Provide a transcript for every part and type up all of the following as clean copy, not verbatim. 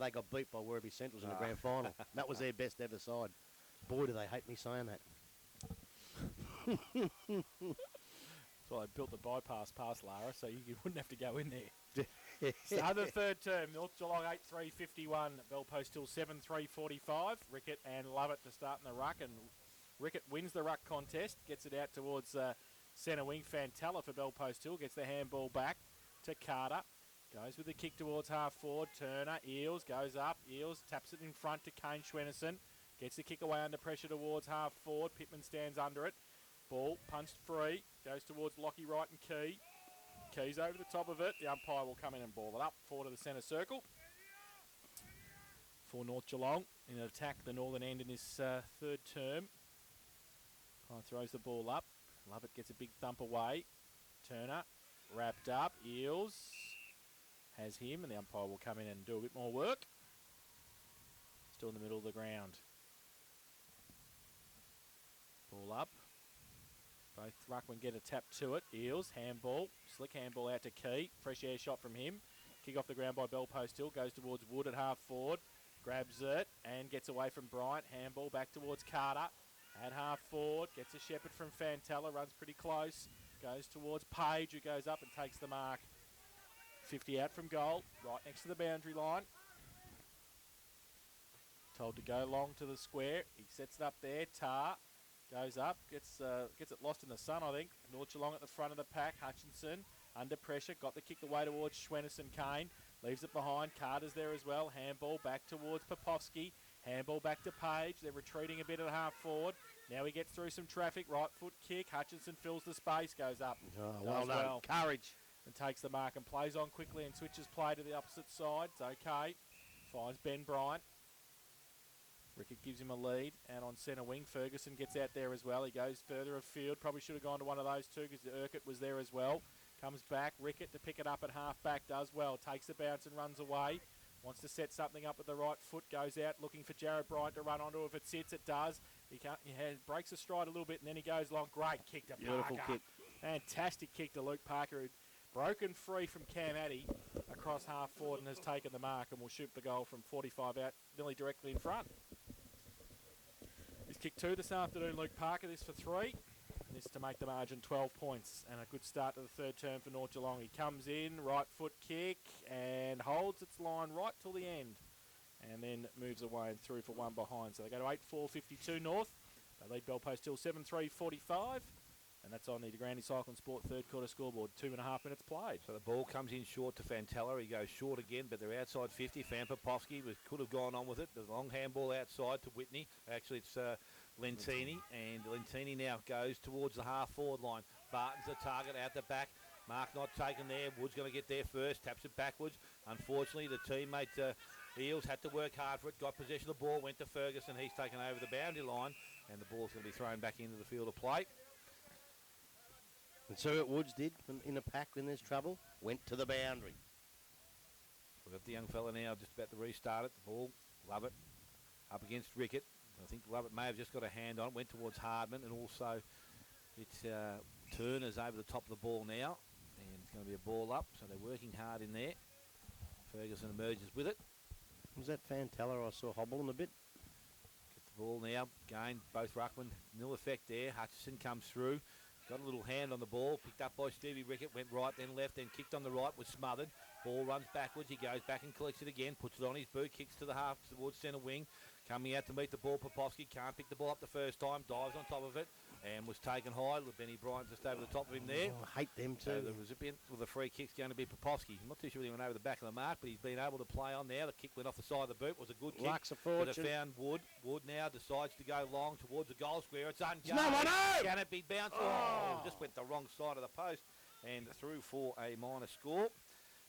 they got beat by Werribee Centrals in the grand final. That was their best ever side. Boy, do they hate me saying that. That's why they built the bypass past Lara, so you wouldn't have to go in there. Start of the third term. North Geelong 8-3-51. Bellpost Hill 7-3-45. Rickett and Lovett to start in the ruck, and Rickett wins the ruck contest, gets it out towards centre wing. Fantella for Bellpost Hill gets the handball back to Carter. Goes with the kick towards half forward. Turner, Eels, goes up. Eels taps it in front to Kane Schwennerson. Gets the kick away under pressure towards half forward. Pittman stands under it. Ball punched free. Goes towards Lockie Wright and Key. Key's over the top of it. The umpire will come in and ball it up. Forward to the centre circle. For North Geelong in an attack the northern end in this third term. Throws the ball up. Lovett gets a big thump away. Turner wrapped up. Eels has him, and the umpire will come in and do a bit more work. Still in the middle of the ground. Ball up. Both ruckmen get a tap to it. Eels, handball. Slick handball out to Key. Fresh air shot from him. Kick off the ground by Bellpost Hill. Goes towards Wood at half forward. Grabs it and gets away from Bryant. Handball back towards Carter. At half forward. Gets a shepherd from Fantella. Runs pretty close. Goes towards Page, who goes up and takes the mark. 50 out from goal. Right next to the boundary line. Told to go long to the square. He sets it up there. Tar. Goes up, gets it lost in the sun, I think. North Geelong at the front of the pack. Hutchinson under pressure, got the kick away towards Schwennerson. Kane leaves it behind. Carter's there as well. Handball back towards Popovsky. Handball back to Page. They're retreating a bit at half forward. Now he gets through some traffic. Right foot kick. Hutchinson fills the space, goes up. Oh, well done. Courage. And takes the mark and plays on quickly and switches play to the opposite side. It's okay. Finds Ben Bryant. Rickett gives him a lead, and on centre wing, Ferguson gets out there as well. He goes further afield. Probably should have gone to one of those two because Urquhart was there as well. Comes back. Rickett to pick it up at half back. Does well. Takes the bounce and runs away. Wants to set something up with the right foot. Goes out looking for Jared Bryant to run onto. If it sits, it does. He breaks the stride a little bit, and then he goes long. Great kick to Beautiful Parker. kick. Fantastic kick to Luke Parker, who'd broken free from Cam Addy across half forward and has taken the mark and will shoot the goal from 45 out, nearly directly in front. He's kicked 2 this afternoon, Luke Parker. This for 3. This to make the margin 12 points. And a good start to the third term for North Geelong. He comes in, right foot kick, and holds its line right till the end. And then moves away and through for one behind. So they go to 8-4-52 North. They lead Bellpost Hill 7-3-45. And that's on the Grandi Cycling Sport third quarter scoreboard. 2.5 minutes played. So the ball comes in short to Fantella. He goes short again, but they're outside 50. Popovsky could have gone on with it. The long handball outside to Whitney. Actually, it's Lentini. And Lentini now goes towards the half-forward line. Barton's the target out the back. Mark not taken there. Wood's going to get there first. Taps it backwards. Unfortunately, the teammate Eels had to work hard for it. Got possession of the ball. Went to Ferguson. He's taken over the boundary line. And the ball's going to be thrown back into the field of play. And so what Woods did in a pack when there's trouble, went to the boundary. We've got the young fella now just about to restart it. The ball, Lovett, up against Rickett. I think Lovett may have just got a hand on it, went towards Hardman, and also it's Turner's over the top of the ball now. And it's going to be a ball up, so they're working hard in there. Ferguson emerges with it. Was that Fantella I saw hobbling a bit? Get the ball now. Again, both ruckmen, nil effect there. Hutchison comes through. Got a little hand on the ball, picked up by Stevie Rickett, went right, then left, then kicked on the right, was smothered. Ball runs backwards, he goes back and collects it again, puts it on his boot, kicks to the half towards centre wing. Coming out to meet the ball, Popovsky can't pick the ball up the first time, dives on top of it, and was taken high. Benny Bryant just over the top of him there. Oh, I hate them too. So the recipient with the free kick's going to be Popovsky. I'm not too sure whether he went over the back of the mark, but he's been able to play on now. The kick went off the side of the boot, was a good kick. Luck's a fortune. But it found Wood. Wood now decides to go long towards the goal square. It's unguarded. No, Can it be bounced? Oh, just went the wrong side of the post and through for a minor score.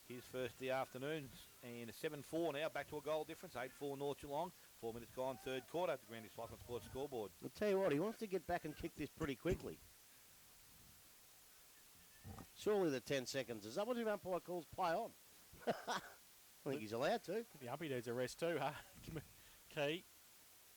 His first of the afternoon, and 7-4 now, back to a goal difference, 8-4 North Geelong. 4 minutes gone, third quarter at the Grandi Cycling Sport scoreboard. I'll tell you what, he wants to get back and kick this pretty quickly. Surely the 10 seconds is up. What if umpire calls play on? I think he's allowed to. The umpire needs a rest too, huh? Key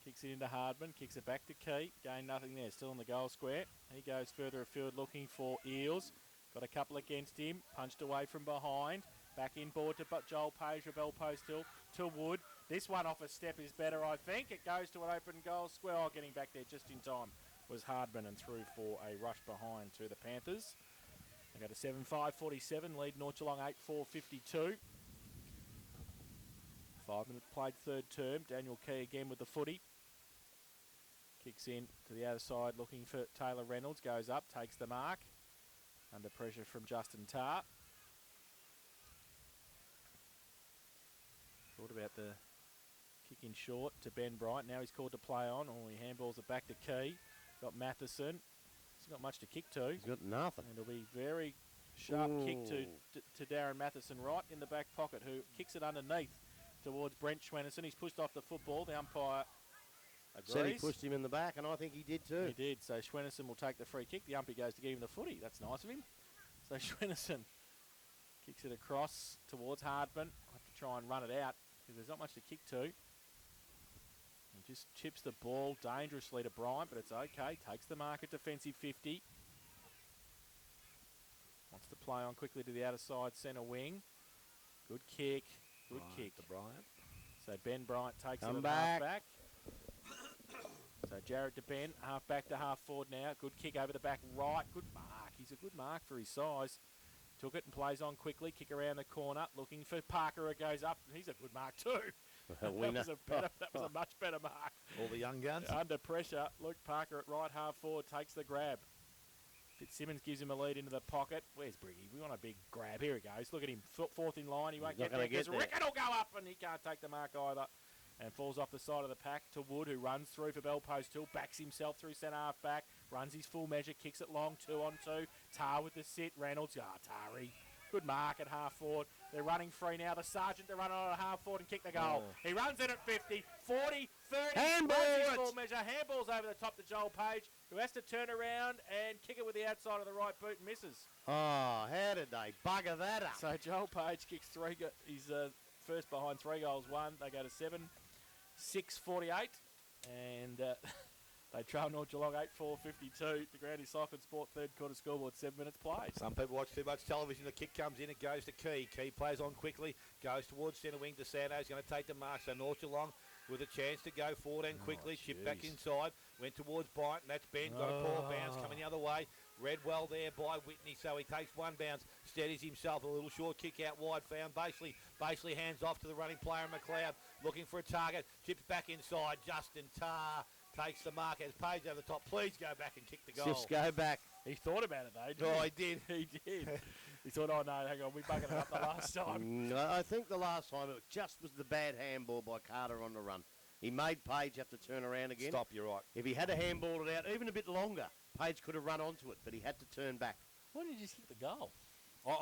kicks it into Hardman, kicks it back to Key. Gain nothing there, still in the goal square. He goes further afield looking for Eels. Got a couple against him, punched away from behind. Back inboard to Joel Page for Bell Post Hill to Wood. This one off a step is better, I think. It goes to an open goal square. Oh, getting back there just in time was Hardman and through for a rush behind to the Panthers. They go to 7-5-47, lead North Geelong 8-4-52. 5 minutes played third term. Daniel Key again with the footy. Kicks in to the outer side looking for Taylor Reynolds. Goes up, takes the mark. Under pressure from Justin Tarr. Thought about the kick in short to Ben Bryant. Now he's called to play on. Oh, he handballs it back to Key. Got Matheson. He's got much to kick to. He's got nothing. And it'll be very sharp kick to Darren Matheson right in the back pocket, who kicks it underneath towards Brent Schwenneson. He's pushed off the football. The umpire agrees. Said he pushed him in the back, and I think he did too. He did. So Schwenneson will take the free kick. The umpire goes to give him the footy. That's nice of him. So Schwenneson kicks it across towards Hardman. I'll have to try and run it out because there's not much to kick to. And just chips the ball dangerously to Bryant, but it's okay. Takes the mark at defensive 50. Wants to play on quickly to the outer side centre wing. Good kick. Good kick. To Bryant. So Ben Bryant takes Come it at back. half-back. So Jarrett to Ben, half-back to half-forward now. Good kick over the back right. Good mark. He's a good mark for his size. Took it and plays on quickly. Kick around the corner. Looking for Parker. It goes up. He's a good mark too. That was a much better mark. All the young guns. Under pressure, Luke Parker at right half-forward takes the grab. Fitzsimmons gives him a lead into the pocket. Where's Briggy? We want a big grab. Here he goes. Look at him. Fourth in line. He won't get there. Rickett will go up and he can't take the mark either. And falls off the side of the pack to Wood, who runs through for Bell Post Hill. Backs himself through centre half back. Runs his full measure. Kicks it long. 2-on-2. Tar with the sit. Reynolds. Tari. Good mark at half forward. They're running free now. The Sergeant, they're running on at half forward and kick the goal. He runs in at 50, 40, 30. Handball runs his it. full measure. Handballs over the top to Joel Page, who has to turn around and kick it with the outside of the right boot and misses. Oh, how did they bugger that up? So Joel Page kicks three. He's first behind 3 goals, 1. They go to 7-6-48. And they trail North Geelong 8-4-52. The Groundy Cycling Sport third quarter scoreboard, 7 minutes played. Some people watch too much television. The kick comes in. It goes to Key. Key plays on quickly. Goes towards centre wing. DeSanto's going to take the mark. So North Geelong with a chance to go forward and quickly. Chip back inside. Went towards Bryant. And that's Ben. Got a poor bounce coming the other way. Read well there by Whitney. So he takes one bounce. Steadies himself. A little short kick out wide. Found Basely hands off to the running player McLeod. Looking for a target. Chips back inside. Justin Tarr takes the mark as Page over the top. Please go back and kick the goal. Just go back. He thought about it though, didn't he? He did. He did. He thought, oh no, hang on, we buggered it up the last time. I think the last time it just was the bad handball by Carter on the run. He made Page have to turn around again. Stop, you're right. If he had a handball it out even a bit longer, Page could have run onto it, but he had to turn back. Why did he just hit the goal?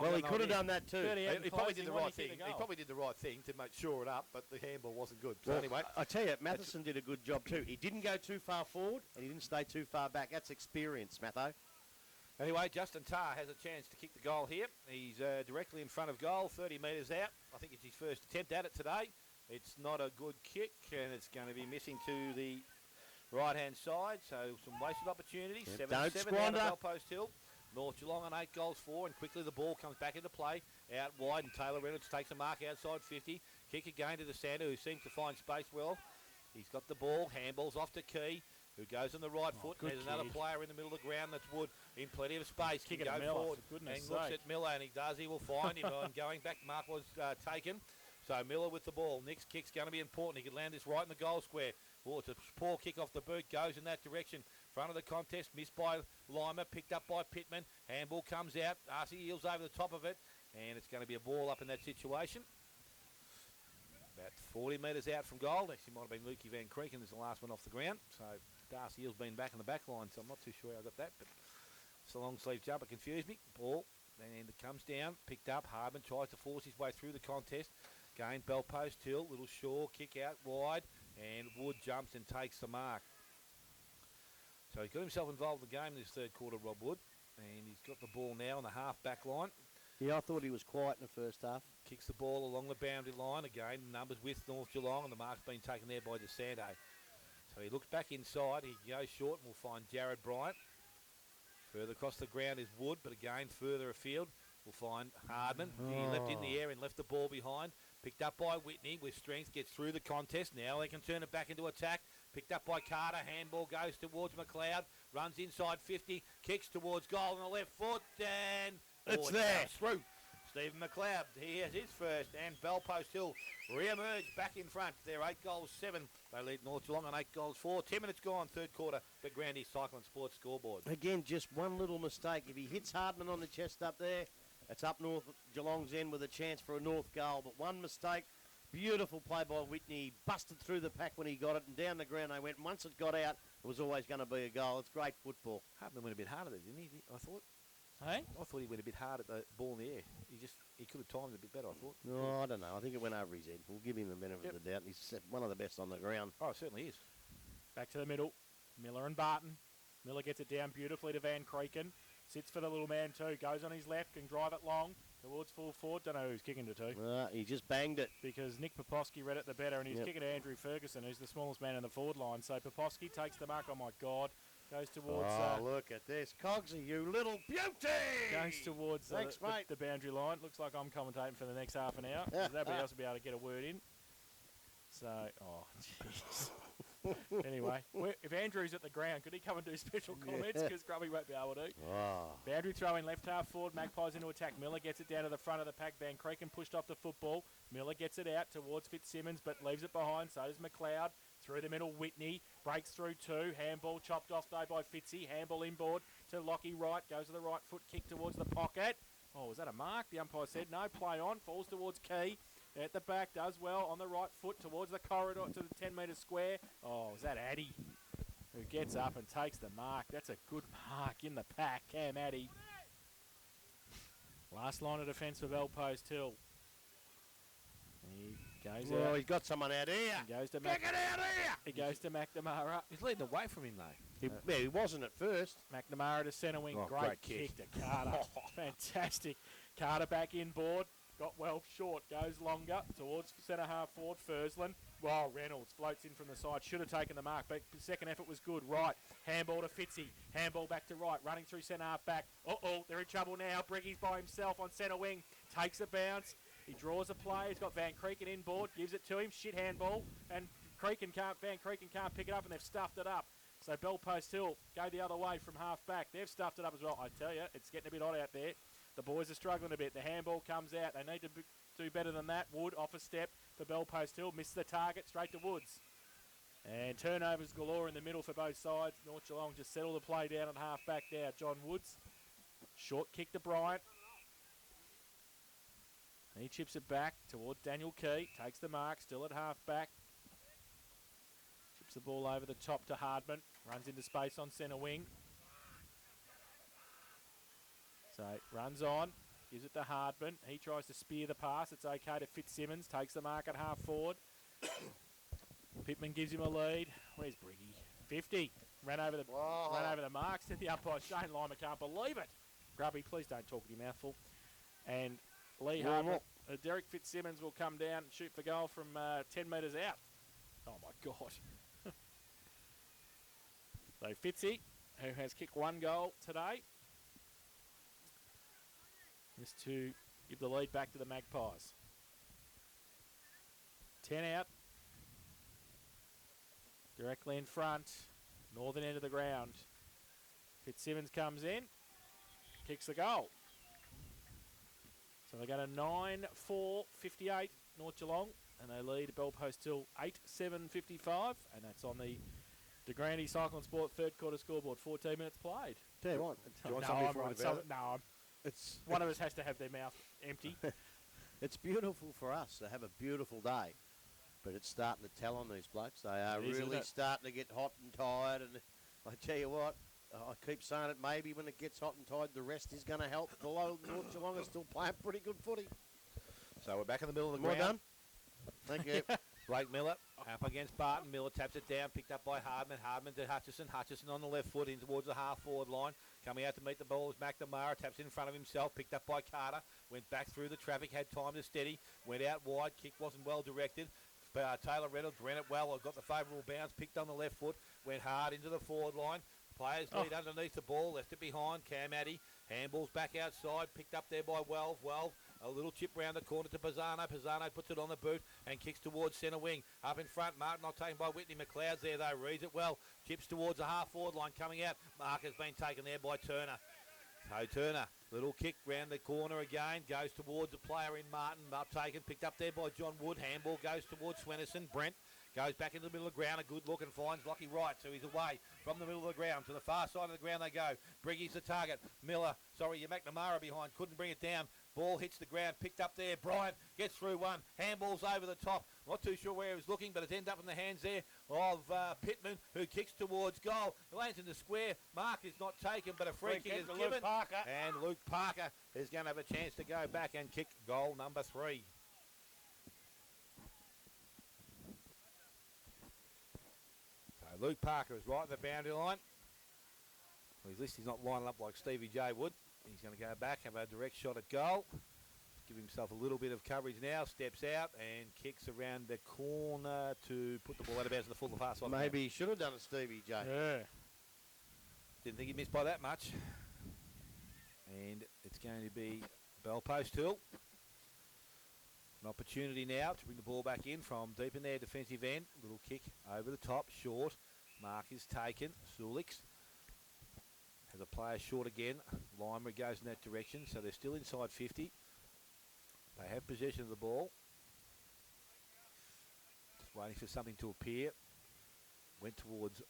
Well, he could have done that too. He probably did the right thing. He probably did the right thing to make sure it up, but the handball wasn't good. So anyway, I tell you, Matheson did a good job too. He didn't go too far forward and he didn't stay too far back. That's experience, Matho. Anyway, Justin Tarr has a chance to kick the goal here. He's directly in front of goal, 30 metres out. I think it's his first attempt at it today. It's not a good kick, and it's going to be missing to the right-hand side, so some wasted opportunities. Yep, 7-7 out of Bell Post Hill. North Geelong on 8 goals, 4, and quickly the ball comes back into play. Out wide, and Taylor Reynolds takes a mark outside 50. Kick again to the Sander, who seems to find space well. He's got the ball, handballs off to Key, who goes on the right foot. There's another player in the middle of the ground that's Wood in plenty of space. Kick Can it go Miller, forward for goodness and looks sake. at Miller, and he does. He will find him. And going back, mark was taken. So Miller with the ball. Next kick's going to be important. He can land this right in the goal square. Oh, it's a poor kick off the boot. Goes in that direction. Front of the contest. Missed by Lima. Picked up by Pittman. Handball comes out. Darcy Eels over the top of it. And it's going to be a ball up in that situation. About 40 metres out from goal. Actually might have been Lukey Van Creeken as the last one off the ground. So Darcy Eels been back in the back line. So I'm not too sure how I got that. But it's a long sleeve jumper. Confused me. Ball. And it comes down. Picked up. Hardman tries to force his way through the contest. Gain Bell Post Hill, little Shaw, kick out wide, and Wood jumps and takes the mark. So he got himself involved in the game in this third quarter, Rob Wood, and he's got the ball now on the half-back line. Yeah, I thought he was quiet in the first half. Kicks the ball along the boundary line again, numbers with North Geelong, and the mark's been taken there by DeSanto. So he looks back inside, he goes short, and we'll find Jared Bryant. Further across the ground is Wood, but again further afield. will find Hardman. He left in the air and left the ball behind. Picked up by Whitney with strength, gets through the contest. Now they can turn it back into attack. Picked up by Carter. Handball goes towards McLeod. Runs inside 50. Kicks towards goal on the left foot. And It's there. Through. Stephen McLeod, he has his first. And Bellpost Hill re-emerge back in front. They're 8 goals 7. They lead North Geelong on 8 goals 4. 10 minutes gone, third quarter. The Grandy Cycling Sports scoreboard. Again, just one little mistake. If he hits Hardman on the chest up there, it's up North Geelong's end with a chance for a North goal. But one mistake, beautiful play by Whitney. He busted through the pack when he got it, and down the ground they went. Once it got out, it was always going to be a goal. It's great football. Hardman went a bit harder there, didn't he? I thought. Hey? I thought he went a bit hard at the ball in the air. He could have timed it a bit better, I thought. No, I don't know. I think it went over his head. We'll give him the benefit of the doubt. He's one of the best on the ground. Oh, it certainly is. Back to the middle. Miller and Barton. Miller gets it down beautifully to Van Creeken. Sits for the little man too. Goes on his left, can drive it long towards full forward. Don't know who's kicking it to. He just banged it. Because Nick Poposky read it the better, and he's kicking to Andrew Ferguson, who's the smallest man in the forward line. So Poposky takes the mark. Oh, my God. Goes towards... look at this. Cogsy, you little beauty! Goes towards Thanks, mate. the boundary line. Looks like I'm commentating for the next half an hour. 'Cause nobody else will be able to get a word in. So, jeez. Anyway, if Andrew's at the ground, could he come and do special comments? Because Grubby won't be able to. Boundary throw in left half forward. Magpies into attack. Miller gets it down to the front of the pack. Van Creeken pushed off the football. Miller gets it out towards Fitzsimmons, but leaves it behind. So does McLeod. Through the middle, Whitney breaks through 2. Handball chopped off though by Fitzy. Handball inboard to Lockie Wright. Goes to the right foot, kick towards the pocket. Oh, was that a mark? The umpire said no. Play on. Falls towards Key. At the back, does well on the right foot towards the corridor to the 10-metre square. Oh, was that Addy who gets up and takes the mark? That's a good mark in the pack, Cam Addy. Last line of defence for Bellpost Hill. He goes out. He's got someone out here. He goes to Get it out here! He goes to McNamara. He's leading away from him, though. He wasn't at first. McNamara to centre wing. Great kick to Carter. Fantastic. Carter back inboard. Got well short, goes longer towards centre half forward, Fursland. Well, Reynolds floats in from the side, should have taken the mark, but the second effort was good. Right, handball to Fitzy, handball back to right, running through centre half back. They're in trouble now. Briggy's by himself on centre wing, takes a bounce. He draws a play, he's got Van Creeken inboard, gives it to him, shit handball, and Van Creeken can't pick it up, and they've stuffed it up. So Bellpost Hill go the other way from half back. They've stuffed it up as well. I tell you, it's getting a bit hot out there. The boys are struggling a bit. The handball comes out. They need to do better than that. Wood off a step for Bellpost Hill. Missed the target. Straight to Woods. And turnovers galore in the middle for both sides. North Geelong just settle the play down at half back now. John Woods. Short kick to Bryant. He chips it back towards Daniel Key. Takes the mark. Still at half back. Chips the ball over the top to Hardman. Runs into space on centre wing. So runs on, gives it to Hardman. He tries to spear the pass. It's okay to Fitzsimmons. Takes the mark at half forward. Pittman gives him a lead. Where's Briggy? 50. Ran over the mark. Said the umpire, Shane Lima can't believe it. Grubby, please don't talk with your mouth full. And Lee Hardman, Derek Fitzsimmons will come down and shoot for goal from 10 metres out. Oh, my God. So Fitzy, who has kicked 1 goal today, is to give the lead back to the Magpies. 10 out. Directly in front. Northern end of the ground. Fitzsimmons comes in. Kicks the goal. So they go to 9-4-58 North Geelong. And they lead Bellpost Hill 8-7-55. And that's on the DeGrande Cycle and Sport third quarter scoreboard. 14 minutes played. Tell you what. It's one of us has to have their mouth empty. It's beautiful for us to have a beautiful day, but it's starting to tell on these blokes. They are really starting to get hot and tired, and I tell you what, I keep saying it, maybe when it gets hot and tired, the rest is going to help. Below North Geelong are still playing pretty good footy. So we're back in the middle of the Well ground. done. Thank you. Blake Miller up against Barton. Miller taps it down, picked up by Hardman. Hardman to Hutchison. Hutchison on the left foot in towards the half-forward line. Coming out to meet the ball is McNamara. Taps in front of himself. Picked up by Carter. Went back through the traffic. Had time to steady. Went out wide. Kick wasn't well directed. Taylor Reynolds ran it well. Got the favourable bounce. Picked on the left foot. Went hard into the forward line. Players lead underneath the ball. Left it behind. Cam Addy Handball's back outside, picked up there by Welv. Welv, a little chip round the corner to Pisano. Pisano puts it on the boot and kicks towards centre wing. Up in front, Martin not taken by Whitney. McLeod's there though, reads it well. Chips towards the half-forward line coming out. Mark has been taken there by Turner. So Turner, little kick round the corner again, goes towards a player in Martin. Up taken, picked up there by John Wood. Handball goes towards Swennerson. Brent goes back into the middle of the ground, a good look and finds Lockie Wright. So he's away from the middle of the ground. To the far side of the ground they go. Briggy's the target. McNamara behind, couldn't bring it down. Ball hits the ground, picked up there. Bryant gets through one. Handball's over the top. Not too sure where he was looking, but it's ended up in the hands there of Pittman, who kicks towards goal. It lands in the square. Mark is not taken, but a free kick is given. And Luke Parker is going to have a chance to go back and kick goal number 3. So Luke Parker is right at the boundary line. Well, at least he's not lining up like Stevie J would. He's going to go back, have a direct shot at goal. Give himself a little bit of coverage now, steps out and kicks around the corner to put the ball out of bounds in the full far side. Maybe he should have done it, Stevie J. Yeah. Didn't think he missed by that much. And it's going to be Bell Post Hill. An opportunity now to bring the ball back in from deep in their defensive end. Little kick over the top, short. Mark is taken. Sulix has a player short again. Lima goes in that direction, so they're still inside 50. They have possession of the ball. Just waiting for something to appear. Went towards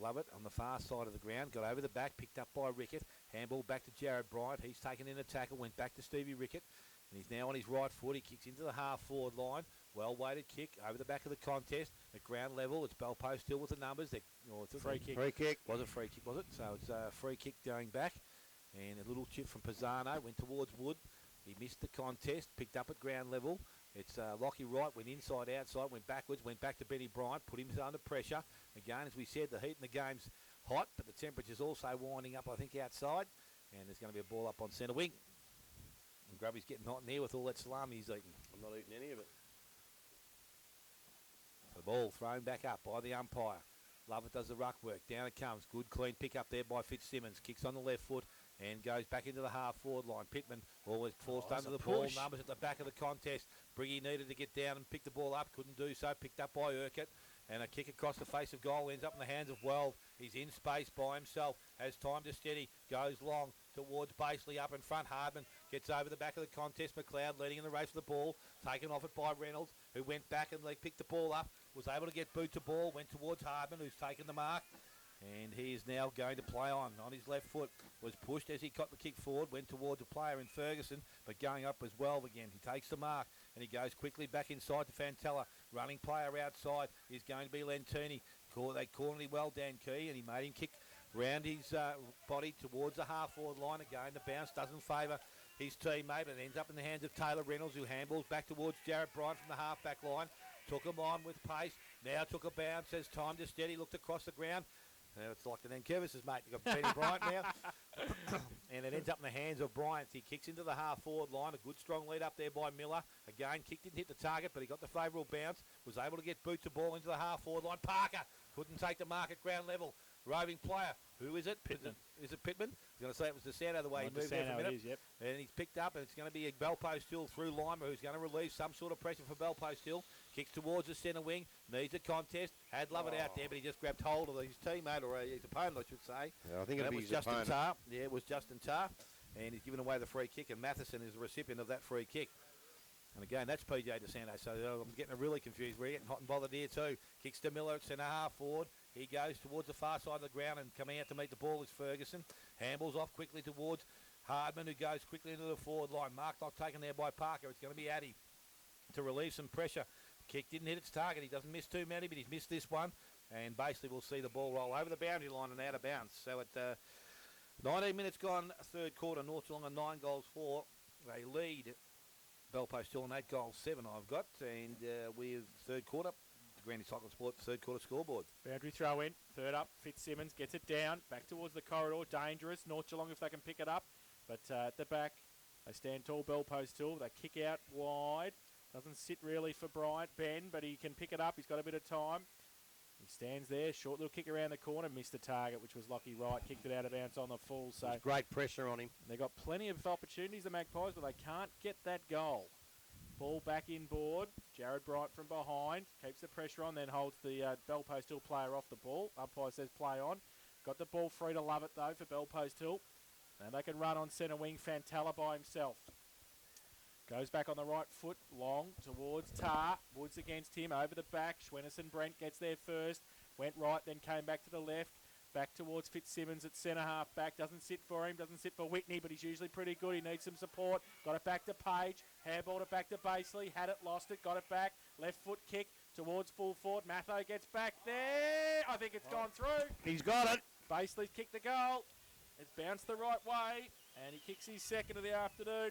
Lovett on the far side of the ground. Got over the back, picked up by Rickett. Handball back to Jared Bryant. He's taken in a tackle, went back to Stevie Rickett. And he's now on his right foot. He kicks into the half-forward line. Well-weighted kick over the back of the contest. At ground level, it's Bell Post Hill with the numbers. It's a Free kick. Free kick. Was a free kick, was it? So it's a free kick going back. And a little chip from Pisano. Went towards Wood. He missed the contest, picked up at ground level. It's Lockie Wright, went inside, outside, went backwards, went back to Benny Bryant, put him under pressure. Again, as we said, the heat in the game's hot, but the temperature's also winding up, I think, outside. And there's going to be a ball up on centre wing. And Grubby's getting hot in there with all that salami he's eating. I'm not eating any of it. The ball thrown back up by the umpire. Lovett does the ruck work. Down it comes. Good clean pick up there by Fitzsimmons. Kicks on the left foot and goes back into the half-forward line. Pittman always forced under the ball. Numbers at the back of the contest. Briggy needed to get down and pick the ball up. Couldn't do so. Picked up by Urquhart. And a kick across the face of goal ends up in the hands of Welv. He's in space by himself. Has time to steady. Goes long towards Baseley up in front. Hardman gets over the back of the contest. McLeod leading in the race for the ball. Taken off it by Reynolds, who went back and picked the ball up. Was able to get boot to ball. Went towards Hardman, who's taken the mark. And he is now going to play on his left foot. Was pushed as he got the kick forward. Went towards a player in Ferguson, but going up as well again. He takes the mark and he goes quickly back inside to Fantella. Running player outside is going to be Lentini. They cornered him well, Dan Key, and he made him kick round his body towards the half-forward line again. The bounce doesn't favour his teammate, but ends up in the hands of Taylor Reynolds, who handballs back towards Jared Bryant from the half-back line. Took him on with pace. Now took a bounce. Has time to steady. Looked across the ground. It's like the Nankervis's mate. You've got Benny Bryant now. And it ends up in the hands of Bryant. He kicks into the half-forward line. A good, strong lead up there by Miller. Again, kick didn't hit the target, but he got the favourable bounce. Was able to get boot to ball into the half-forward line. Parker couldn't take the mark at ground level. Roving player. Who is it? Pittman. Is it Pittman? I was going to say it was DeSanto the way he moved there for a minute. Yep. And he's picked up, and it's going to be a Bell Post Hill through Lima, who's going to relieve some sort of pressure for Bell Post Hill. Kicks towards the centre wing. Needs a contest. Had Lovett out there, but he just grabbed hold of his teammate, or his opponent, I should say. Yeah, I think it was Justin opponent. Tarr. Yeah, it was Justin Tarr. And he's given away the free kick, and Matheson is the recipient of that free kick. And again, that's PJ DeSanto, so I'm getting really confused. We're getting hot and bothered here too. Kicks to Miller at centre half forward. He goes towards the far side of the ground, and coming out to meet the ball is Ferguson. Handballs off quickly towards Hardman, who goes quickly into the forward line. Mark not taken there by Parker. It's going to be Addy to relieve some pressure. Kick didn't hit its target. He doesn't miss too many, but he's missed this one. And basically we'll see the ball roll over the boundary line and out of bounds. So at 19 minutes gone, third quarter, North Geelong on 9 goals 4. They lead Bell Post Hill on 8 goals 7 I've got. And we're third quarter. Granny Cycle Sport third quarter scoreboard. Boundary throw in, third up, Fitzsimmons gets it down, back towards the corridor, dangerous, North Geelong if they can pick it up, but at the back, they stand tall, Bell Post Hill, they kick out wide, doesn't sit really for Bryant, Ben, but he can pick it up, he's got a bit of time. He stands there, short little kick around the corner, missed the target, which was Lockie Wright, kicked it out of bounds on the full. So great pressure on him. They've got plenty of opportunities, the Magpies, but they can't get that goal. Ball back inboard. Jared Bryant from behind. Keeps the pressure on, then holds the Bell Post Hill player off the ball. Umpire says play on. Got the ball free to Love It, though, for Bell Post Hill. And they can run on centre wing. Fantella by himself. Goes back on the right foot. Long towards Tar. Woods against him. Over the back. Schwennerson Brent gets there first. Went right, then came back to the left. Back towards Fitzsimmons at centre half back. Doesn't sit for him. Doesn't sit for Whitney, but he's usually pretty good. He needs some support. Got it back to Page. Handballed it back to Baseley. Had it, lost it. Got it back. Left foot kick towards full forward. Matho gets back there. I think it's gone through. He's got it. Baseley's kicked the goal. It's bounced the right way. And he kicks his second of the afternoon.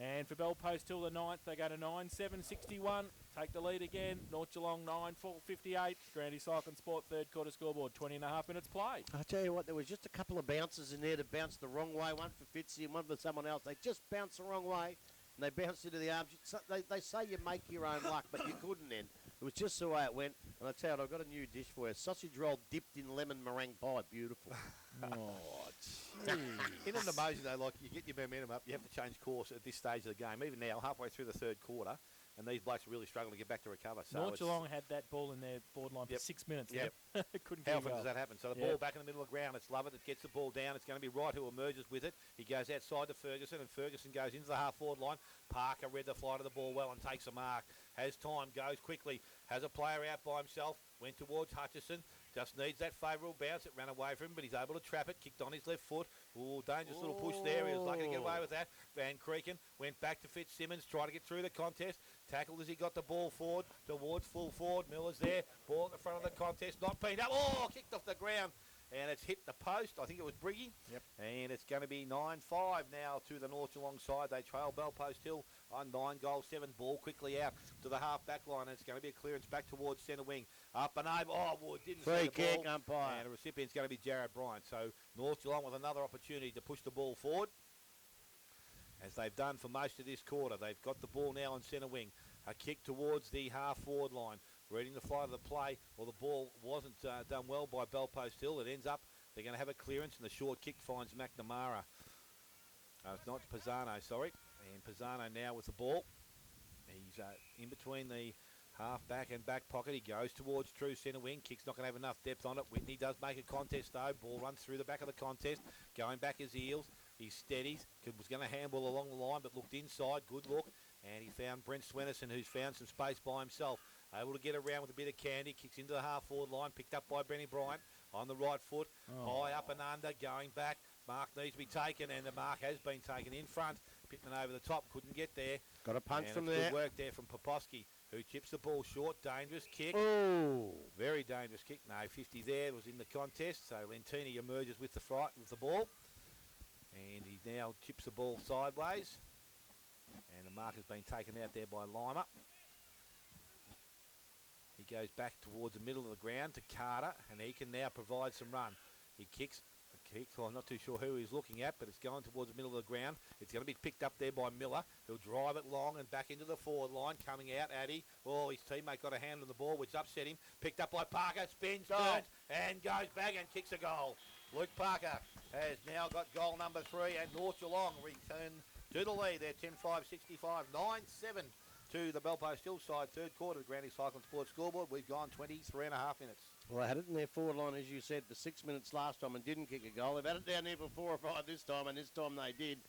And for Bell Post Hill, the ninth, they go to 9-7-61. Take the lead again. North Geelong 9-4-58. Grandy Cycling Sport, third quarter scoreboard, 20.5 minutes played. I'll tell you what, there was just a couple of bounces in there that bounced the wrong way. One for Fitzy and one for someone else. They just bounced the wrong way, and they bounced into the arms. They say you make your own luck, but you couldn't then. It was just the way it went. And I tell you what, I've got a new dish for you. Sausage roll dipped in lemon meringue pie. Beautiful. Isn't it amazing, though, like, you get your momentum up, you have to change course at this stage of the game. Even now, halfway through the third quarter, and these blokes are really struggling to get back to recover. So North Geelong had that ball in their borderline for 6 minutes. Yep. Couldn't How get often does that happen? So the ball back in the middle of the ground. It's Lovett that gets the ball down. It's going to be Wright who emerges with it. He goes outside to Ferguson, and Ferguson goes into the half-forward line. Parker read the flight of the ball well and takes a mark. Has time, goes quickly. Has a player out by himself. Went towards Hutchison. Just needs that favourable bounce. It ran away from him, but he's able to trap it. Kicked on his left foot. Ooh, dangerous little push there. He was lucky to get away with that. Van Creeken went back to Fitzsimmons, tried to get through the contest. Tackled as he got the ball forward towards full forward. Miller's there. Ball at the front of the contest. Not beat up. Oh, kicked off the ground. And it's hit the post. I think it was Briggy. Yep. And it's going to be 9-5 now to the North Geelong side. They trail Bell Post Hill on 9 goals, 7. Ball quickly out to the half-back line. And it's going to be a clearance back towards centre wing. Up and over. Oh, Wood didn't see the Free kick, ball. umpire. And the recipient's going to be Jared Bryant. So North Geelong with another opportunity to push the ball forward, as they've done for most of this quarter. They've got the ball now on centre wing. A kick towards the half-forward line. Reading the flight of the play. Well, the ball wasn't done well by Bell Post Hill. It ends up, they're going to have a clearance, and the short kick finds McNamara. It's not Pisano, sorry. And Pisano now with the ball. He's in between the half-back and back pocket. He goes towards true centre wing. Kick's not going to have enough depth on it. Whitney does make a contest, though. Ball runs through the back of the contest. Going back his heels. He steadies. Was going to handball along the line, but looked inside. Good look. And he found Brent Swennerson, who's found some space by himself. Able to get around with a bit of candy. Kicks into the half-forward line. Picked up by Benny Bryant on the right foot. High up and under. Going back. Mark needs to be taken, and the mark has been taken in front. Pittman over the top. Couldn't get there. Got a punch and from it's there. Good work there from Poposky, who chips the ball short. Dangerous kick. Oh. Very dangerous kick. No, 50 there. Was in the contest. So Lentini emerges with the fright with the ball. And he now chips the ball sideways. And the mark has been taken out there by Lima. He goes back towards the middle of the ground to Carter, and he can now provide some run. He kicks a kick. I'm not too sure who he's looking at, but it's going towards the middle of the ground. It's going to be picked up there by Miller. He'll drive it long and back into the forward line. Coming out, Addy. Oh, his teammate got a hand on the ball, which upset him. Picked up by Parker. Spins, turns, and goes back and kicks a goal. Luke Parker has now got goal number 3, and North Geelong return to the lead. They're 10-5-65, 9-7 to the Bell Post Hill side. Third quarter, the Grandy Cycling Sports scoreboard. We've gone 23.5 minutes. Well, they had it in their forward line, as you said, for 6 minutes last time and didn't kick a goal. They've had it down there for 4 or 5 this time, and this time they did.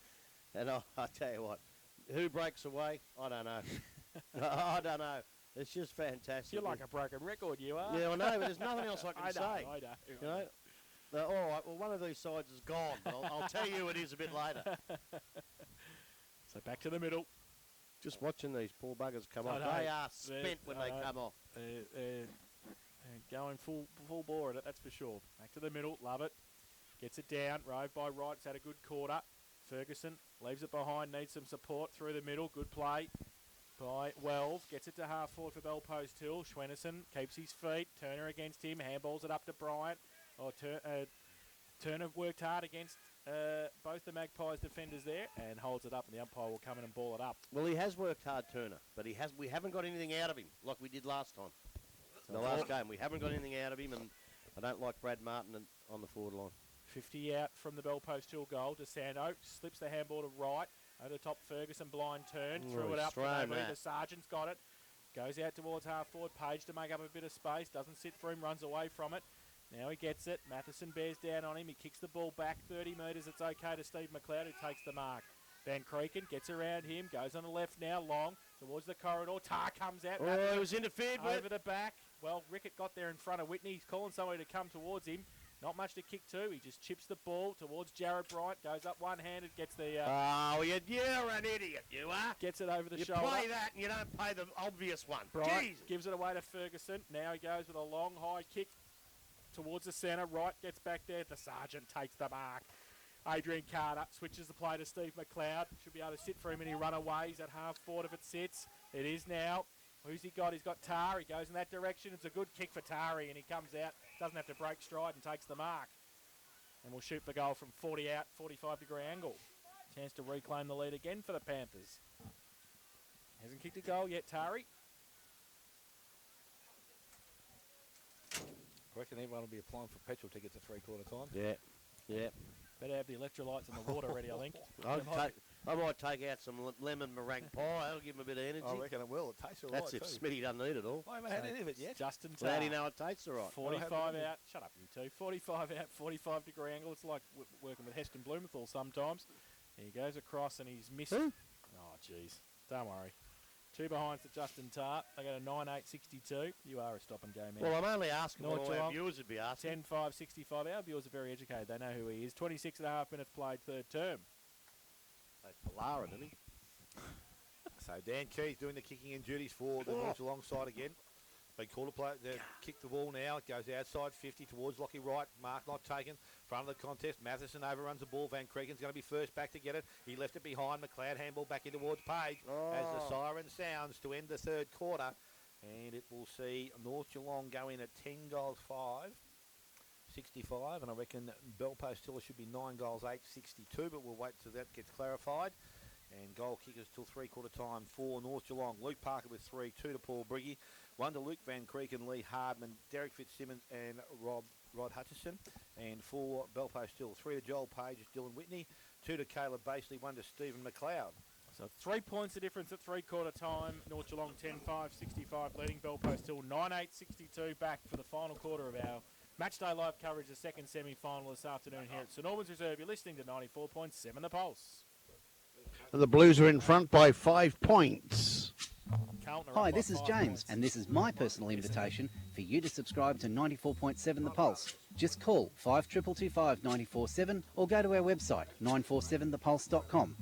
And I tell you what, who breaks away? I don't know. I don't know. It's just fantastic. You're like a broken record, you are. Yeah, I know, but there's nothing else I can say. I know. You know? All right, well, one of these sides is gone. I'll tell you it is a bit later. So back to the middle. Just watching these poor buggers come off. They are spent when they come off. Going full bore at it, that's for sure. Back to the middle, love it. Gets it down, rove by right, it's had a good quarter. Ferguson leaves it behind, needs some support through the middle. Good play by Wells. Gets it to half forward for Bell Post Hill. Schwennerson keeps his feet. Turner against him, handballs it up to Bryant. Turner worked hard against both the Magpies defenders there and holds it up, and the umpire will come in and ball it up. Well, he has worked hard, Turner, but we haven't got anything out of him like we did last time. in the last game. We haven't got anything out of him, and I don't like Brad Martin on the forward line. 50 out from the Bell Post Hill goal. DeSanto slips the handball to right. Over the top, Ferguson blind turn. Threw it up. The Sergeant's got it. Goes out towards half forward. Page to make up a bit of space. Doesn't sit for him. Runs away from it. Now he gets it. Matheson bears down on him. He kicks the ball back 30 metres. It's okay to Steve McLeod, who takes the mark. Van Creeken gets around him. Goes on the left now. Long towards the corridor. Tar comes out. Oh, he was interfered with. Over the back. Well, Rickett got there in front of Whitney. He's calling somebody to come towards him. Not much to kick to. He just chips the ball towards Jared Bryant. Goes up one-handed, gets the... oh, you're an idiot, you are. Gets it over the shoulder. You play that and you don't play the obvious one. Bryant Jesus. gives it away to Ferguson. Now he goes with a long, high kick towards the centre. Wright gets back there. The Sergeant takes the mark. Adrian Carter switches the play to Steve McLeod. Should be able to sit for him any runaways at half forward if it sits. It is now. Who's he got? He's got Tar. He goes in that direction. It's a good kick for Tari, and he comes out. Doesn't have to break stride and takes the mark. And we'll shoot for goal from 40 out, 45-degree angle. Chance to reclaim the lead again for the Panthers. Hasn't kicked a goal yet, Tari. I reckon everyone will be applying for petrol tickets at three-quarter time. Yeah. Better have the electrolytes and the water ready, I think. I might take out some lemon meringue pie. That'll give him a bit of energy. I reckon it will. It tastes all right. That's if Smitty doesn't eat it all. I haven't had any of it yet. Justin Well, how do you know it tastes all right? 45 out. Shut up, you two. 45 out, 45-degree angle. It's like working with Heston Blumenthal sometimes. He goes across and he's missed. Who? Oh, jeez. Don't worry. Two behinds to Justin Tart. They got a 9-8-62. You are a stop-and-go man. Well, I'm only asking North what all our Geelong, viewers would be asking. 10-5-65. Our viewers are very educated. They know who he is. 26 and a half minutes played, third term. That's Polarin, isn't he? So Dan Key's doing the kicking and duties for the North Geelong side again. Big call to play. They kick the ball now. It goes outside 50 towards Lockie Wright. Mark not taken. Front of the contest. Matheson overruns the ball. Van Creeken's going to be first back to get it. He left it behind. McLeod handball back in towards Page as the siren sounds to end the third quarter. And it will see North Geelong go in at 10 goals 5. 65, and I reckon Bell Post Hill should be 9 goals 8, 62, but we'll wait till that gets clarified. And goal kickers till three-quarter time for North Geelong. Luke Parker with 3, 2 to Paul Briggy, 1 to Luke Van Creeken, Lee Hardman, Derek Fitzsimmons and Rod Hutchison. And for Bell Post Hill, 3 to Joel Page, Dylan Whitney, 2 to Caleb Basley, 1 to Stephen McLeod. So 3 points the difference at three-quarter time. North Geelong 10-5-65, leading Bell Post Hill 9-8-62, back for the final quarter of our Matchday live coverage, the second semi-final this afternoon here at St Albans Reserve. You're listening to 94.7 The Pulse. The Blues are in front by 5 points. Hi, this is James, and this is my personal invitation for you to subscribe to 94.7 The Pulse. Just call 5225 947 or go to our website 947thepulse.com.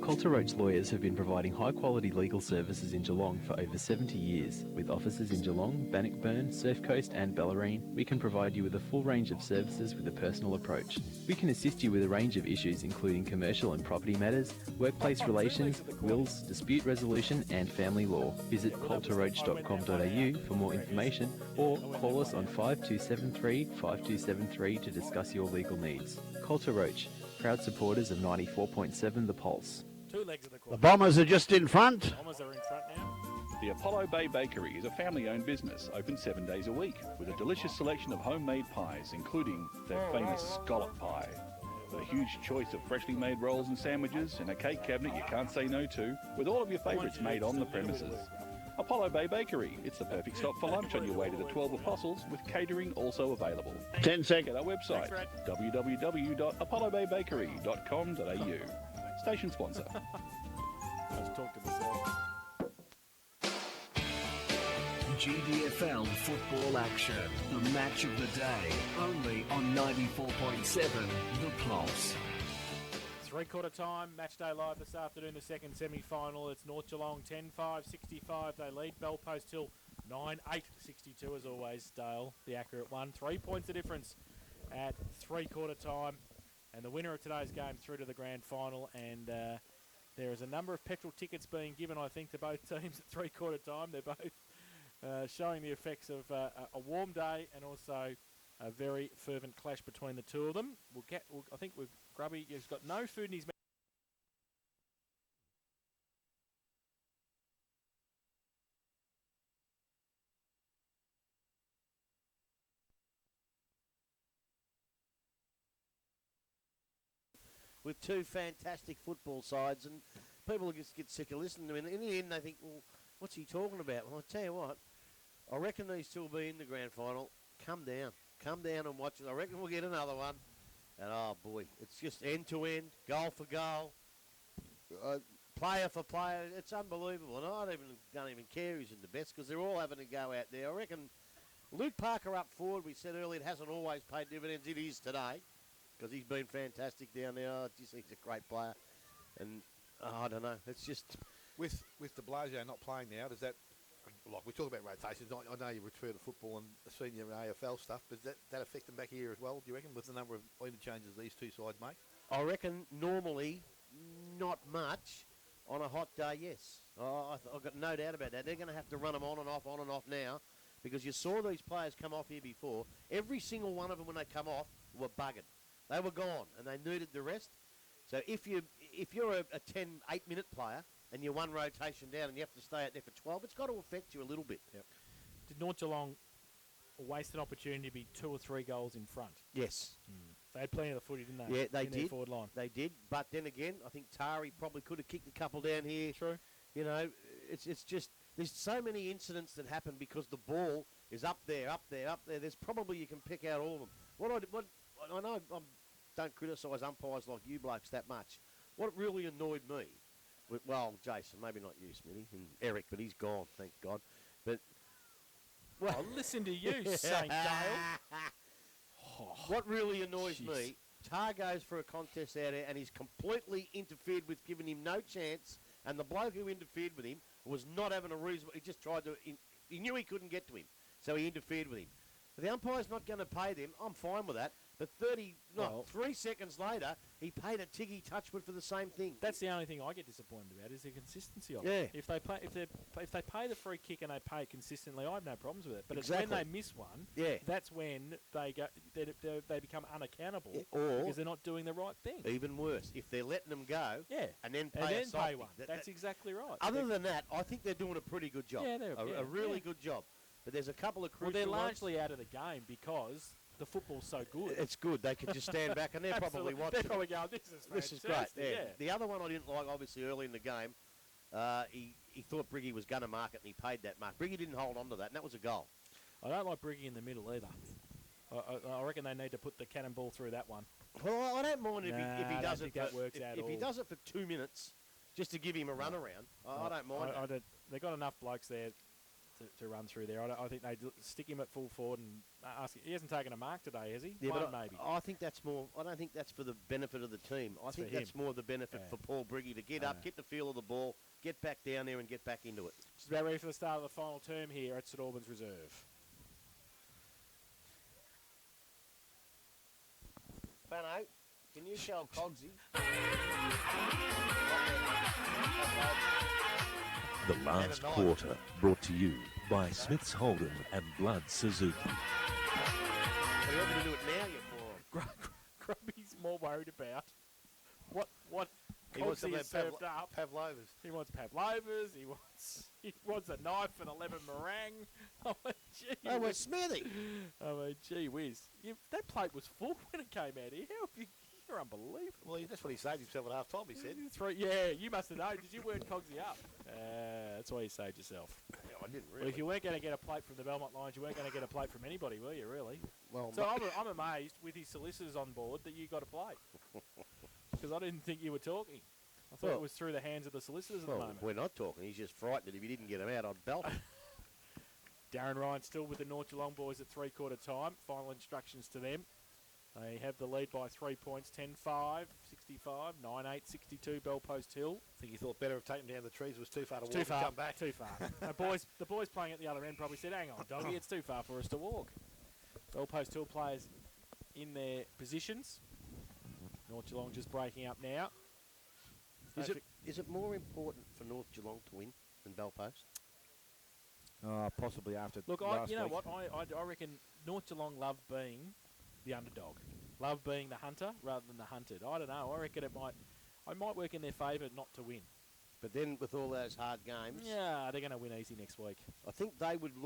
Coulter Roach Lawyers have been providing high-quality legal services in Geelong for over 70 years. With offices in Geelong, Bannockburn, Surf Coast and Bellarine, we can provide you with a full range of services with a personal approach. We can assist you with a range of issues including commercial and property matters, workplace relations, wills, dispute resolution and family law. Visit coulterroach.com.au for more information or call us on 5273 5273 to discuss your legal needs. Coulter Roach, proud supporters of 94.7 The Pulse. 2 legs of the quarter. The Bombers are just in front. Bombers are in front now. The Apollo Bay Bakery is a family-owned business, open 7 days a week, with a delicious selection of homemade pies, including their famous scallop pie. With a huge choice of freshly made rolls and sandwiches, and a cake cabinet you can't say no to, with all of your favourites made on the premises. Apollo Bay Bakery. It's the perfect stop for lunch on your way to the 12 Apostles, with catering also available. 10 seconds. Check out our website, www.apollobaybakery.com.au. Station sponsor. Let's talk to myself. GDFL football action. The match of the day. Only on 94.7 The Pulse. Three-quarter time, match day live this afternoon, the second semi-final. It's North Geelong 10-5-65. They lead Bell Post Hill 9-8-62 as always. Dale, the accurate one. 3 points the difference at three-quarter time. And the winner of today's game through to the grand final. And there is a number of petrol tickets being given, I think, to both teams at three-quarter time. They're both showing the effects of a warm day and also a very fervent clash between the two of them. I think Grubby has got no food in his mouth. with two fantastic football sides, and people just get sick of listening to him. In the end, they think, well, what's he talking about? Well, I tell you what, I reckon these two will be in the grand final. Come down and watch it. I reckon we'll get another one. And, oh, boy, it's just end-to-end, goal for goal, player for player. It's unbelievable. And I don't even care who's in the best because they're all having to go out there. I reckon Luke Parker up forward, we said earlier, it hasn't always paid dividends. It is today because he's been fantastic down there. Oh, he's a great player. And I don't know. It's just... With the Blasio not playing now, does that... Like, we talk about rotations. I know you refer to football and the senior AFL stuff, but does that affect them back here as well, do you reckon, with the number of interchanges these two sides make? I reckon normally not much. On a hot day, yes. I've got no doubt about that. They're going to have to run them on and off now because you saw these players come off here before. Every single one of them, when they come off, were buggered. They were gone, and they needed the rest. So if you're a 10, 8-minute player and you're one rotation down and you have to stay out there for 12, it's got to affect you a little bit. Yep. Did North Geelong waste an opportunity to be 2 or 3 goals in front? Yes. They had plenty of the footy, didn't they? Yeah, they in did. Their forward line. They did. But then again, I think Tari probably could have kicked a couple down here. True. You know, it's just there's so many incidents that happen because the ball is up there. There's probably you can pick out all of them. What I know I don't criticise umpires like you blokes that much. What really annoyed me, well, Jason, maybe not you, Smithy, and Eric, but he's gone, thank God. But well, listen to you, St. Dale. What really annoys me, Tar goes for a contest out there and he's completely interfered with, giving him no chance, and the bloke who interfered with him was not having a reason. He just tried to, he knew he couldn't get to him, so he interfered with him. If the umpire's not going to pay them, I'm fine with that. But 3 seconds later, he paid a Tiggy Touchwood for the same thing. That's the only thing I get disappointed about is the consistency of it. If they pay the free kick and they pay it consistently, I have no problems with it. But exactly. It's when they miss one, that's when they become unaccountable because they're not doing the right thing. Even worse, if they're letting them go, and then pay one. That's exactly right. Other than that, I think they're doing a pretty good job. Yeah, they're a really good job. But there's a couple of crucial they're largely out of the game because the football's so good. It's good. They can just stand back and they're probably watching. They're probably going, this is great. Yeah. The other one I didn't like, obviously, early in the game, he thought Briggy was going to mark it and he paid that mark. Briggy didn't hold on to that, and that was a goal. I don't like Briggy in the middle either. I reckon they need to put the cannonball through that one. Well, I don't mind if he does it. If he does it for 2 minutes, just to give him a run around, I don't mind. They've got enough blokes there to run through there. I think they stick him at full forward and ask him. He hasn't taken a mark today, has he? Yeah, One, maybe. I think that's more. I don't think that's for the benefit of the team. I think that's more the benefit for Paul Briggy to get up, get the feel of the ball, get back down there and get back into it. Just about ready for the start of the final term here at St.Albans Reserve. Bano, can you tell Cogsy? The last quarter brought to you by Smith's Holden and Blood Suzuki. Are you able to do it now, you four? Grubby's more worried about what he wants Cogsy has served up. Pavlovas. He wants pavlovas. He wants a knife and a lemon meringue. Oh, gee. Oh, we're Smithy. Oh, gee whiz. That plate was full when it came out here. You're unbelievable. Well, that's what he saved himself at half time, he said. Yeah, you must have known because you weren't Cogsy up. That's why you saved yourself. Yeah, I didn't really. Well, if you weren't going to get a plate from the Belmont Lions, you weren't going to get a plate from anybody, were you, really? Well, so I'm amazed with his solicitors on board that you got a plate. Because I didn't think you were talking. I thought it was through the hands of the solicitors at the moment. We're not talking. He's just frightened that if he didn't get him out, I'd belt him. Darren Ryan still with the North Geelong boys at three-quarter time. Final instructions to them. They have the lead by 3 points, 10-5, 65, 9-8, 62, Bell Post Hill. I think he thought better of taking down the trees. It was too far to walk and come back. Too far. The boys playing at the other end probably said, hang on, doggy, it's too far for us to walk. Bell Post Hill players in their positions. North Geelong just breaking up now. Is it more important for North Geelong to win than Bell Post? Possibly after Look, last you know week. what? I reckon North Geelong love being the underdog. Love being the hunter rather than the hunted. I don't know. I reckon it might work in their favour not to win. But then with all those hard games... Yeah, they're going to win easy next week. I think they would look